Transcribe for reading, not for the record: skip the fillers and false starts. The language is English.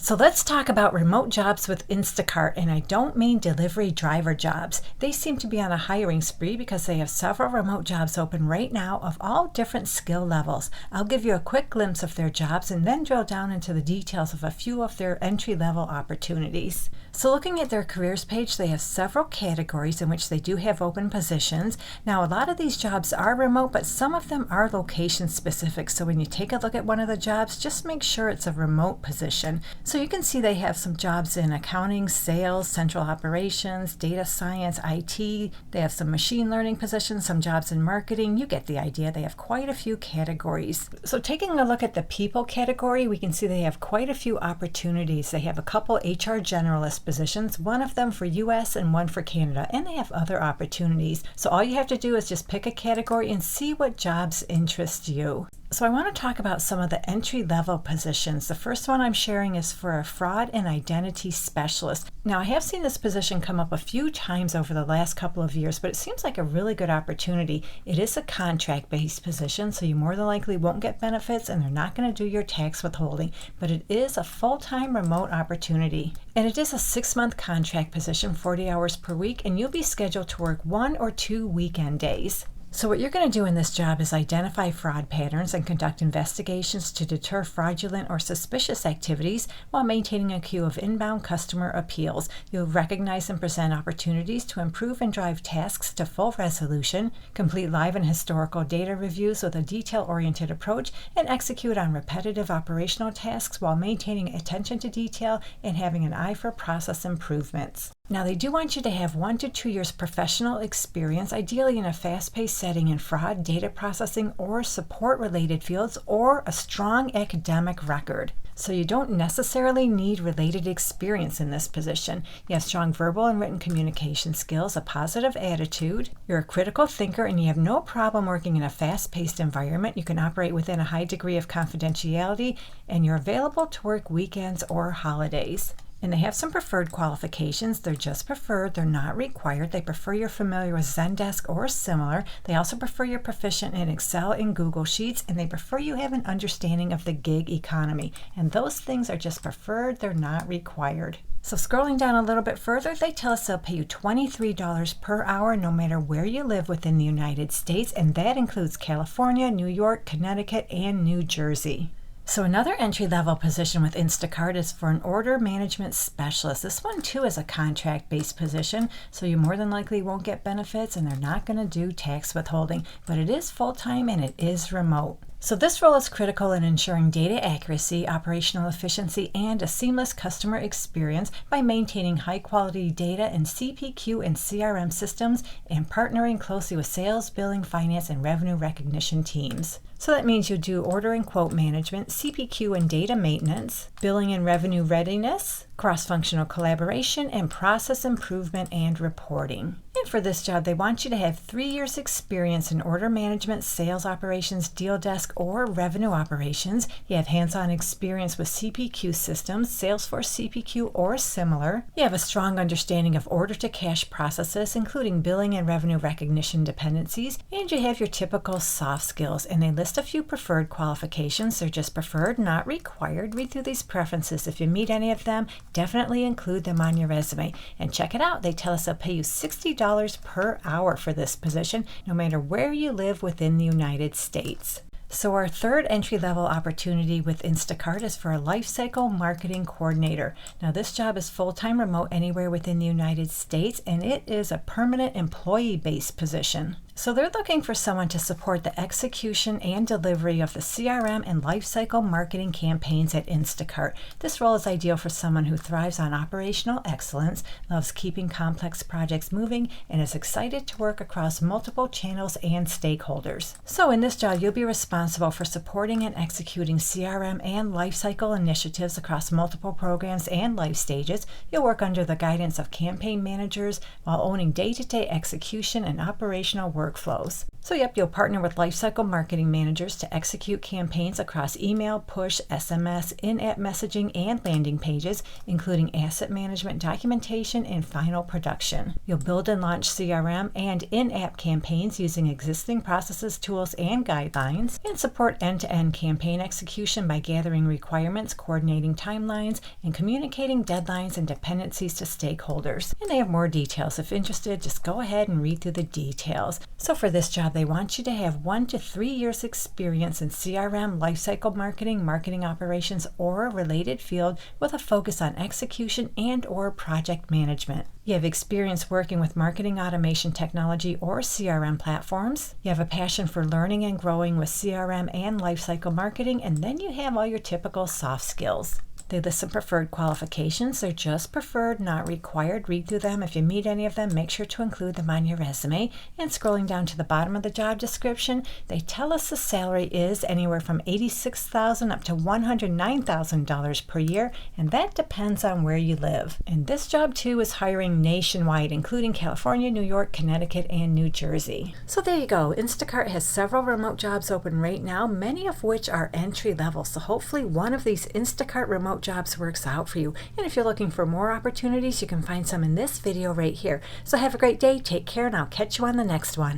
So let's talk about remote jobs with Instacart, and I don't mean delivery driver jobs. They seem to be on a hiring spree because they have several remote jobs open right now of all different skill levels. I'll give you a quick glimpse of their jobs and then drill down into the details of a few of their entry-level opportunities. So looking at their careers page, they have several categories in which they do have open positions. Now, a lot of these jobs are remote, but some of them are location specific. So when you take a look at one of the jobs, just make sure it's a remote position. So you can see they have some jobs in accounting, sales, central operations, data science, IT. They have some machine learning positions, some jobs in marketing. You get the idea. They have quite a few categories. So taking a look at the people category, we can see they have quite a few opportunities. They have a couple HR generalist positions, one of them for US and one for Canada, and they have other opportunities. So all you have to do is just pick a category and see what jobs interest you. So I want to talk about some of the entry-level positions. The first one I'm sharing is for a fraud and identity specialist. Now, I have seen this position come up a few times over the last couple of years, but it seems like a really good opportunity. It is a contract-based position, so you more than likely won't get benefits and they're not going to do your tax withholding, but it is a full-time remote opportunity. And it is a 6-month contract position, 40 hours per week, and you'll be scheduled to work 1 or 2 weekend days. So what you're going to do in this job is identify fraud patterns and conduct investigations to deter fraudulent or suspicious activities while maintaining a queue of inbound customer appeals. You'll recognize and present opportunities to improve and drive tasks to full resolution, complete live and historical data reviews with a detail-oriented approach, and execute on repetitive operational tasks while maintaining attention to detail and having an eye for process improvements. Now, they do want you to have 1 to 2 years professional experience, ideally in a fast-paced setting in fraud, data processing, or support-related fields, or a strong academic record. So you don't necessarily need related experience in this position. You have strong verbal and written communication skills, a positive attitude, you're a critical thinker, and you have no problem working in a fast-paced environment. You can operate within a high degree of confidentiality, and you're available to work weekends or holidays. And they have some preferred qualifications. They're just preferred. They're not required. They prefer you're familiar with Zendesk or similar. They also prefer you're proficient in Excel and Google Sheets, and they prefer you have an understanding of the gig economy. And those things are just preferred. They're not required. So scrolling down a little bit further, they tell us they'll pay you $23 per hour no matter where you live within the United States, and that includes California, New York, Connecticut, and New Jersey. So another entry-level position with Instacart is for an order management specialist. This one too is a contract-based position, so you more than likely won't get benefits and they're not going to do tax withholding, but it is full-time and it is remote. So this role is critical in ensuring data accuracy, operational efficiency, and a seamless customer experience by maintaining high-quality data in CPQ and CRM systems and partnering closely with sales, billing, finance, and revenue recognition teams. So that means you do order and quote management, CPQ and data maintenance, billing and revenue readiness, cross-functional collaboration, and process improvement and reporting. And for this job, they want you to have 3 years experience in order management, sales operations, deal desk, or revenue operations. You have hands-on experience with CPQ systems, Salesforce CPQ, or similar. You have a strong understanding of order-to-cash processes, including billing and revenue recognition dependencies, and you have your typical soft skills. And they list a few preferred qualifications. They're just preferred, not required. Read through these preferences. If you meet any of them, definitely include them on your resume. And check it out. They tell us they'll pay you $60 per hour for this position, no matter where you live within the United States. So our third entry-level opportunity with Instacart is for a lifecycle marketing coordinator. Now this job is full-time remote anywhere within the United States, and it is a permanent employee-based position. So they're looking for someone to support the execution and delivery of the CRM and lifecycle marketing campaigns at Instacart. This role is ideal for someone who thrives on operational excellence, loves keeping complex projects moving, and is excited to work across multiple channels and stakeholders. So in this job, you'll be responsible for supporting and executing CRM and lifecycle initiatives across multiple programs and life stages. You'll work under the guidance of campaign managers while owning day-to-day execution and operational work workflows. So yep, you'll partner with lifecycle marketing managers to execute campaigns across email, push, SMS, in-app messaging, and landing pages, including asset management, documentation, and final production. You'll build and launch CRM and in-app campaigns using existing processes, tools, and guidelines, and support end-to-end campaign execution by gathering requirements, coordinating timelines, and communicating deadlines and dependencies to stakeholders. And they have more details. If interested, just go ahead and read through the details. So for this job, they want you to have 1 to 3 years experience in CRM, lifecycle marketing, marketing operations, or a related field with a focus on execution and/or project management. You have experience working with marketing automation technology or CRM platforms. You have a passion for learning and growing with CRM and lifecycle marketing, and then you have all your typical soft skills. They list some preferred qualifications. They're just preferred, not required. Read through them. If you meet any of them, make sure to include them on your resume. And scrolling down to the bottom of the job description, they tell us the salary is anywhere from $86,000 up to $109,000 per year, and that depends on where you live. And this job too is hiring nationwide, including California, New York, Connecticut, and New Jersey. So there you go. Instacart has several remote jobs open right now, many of which are entry level. So hopefully one of these Instacart remote jobs works out for you. And if you're looking for more opportunities, you can find some in this video right here. So have a great day, take care, and I'll catch you on the next one.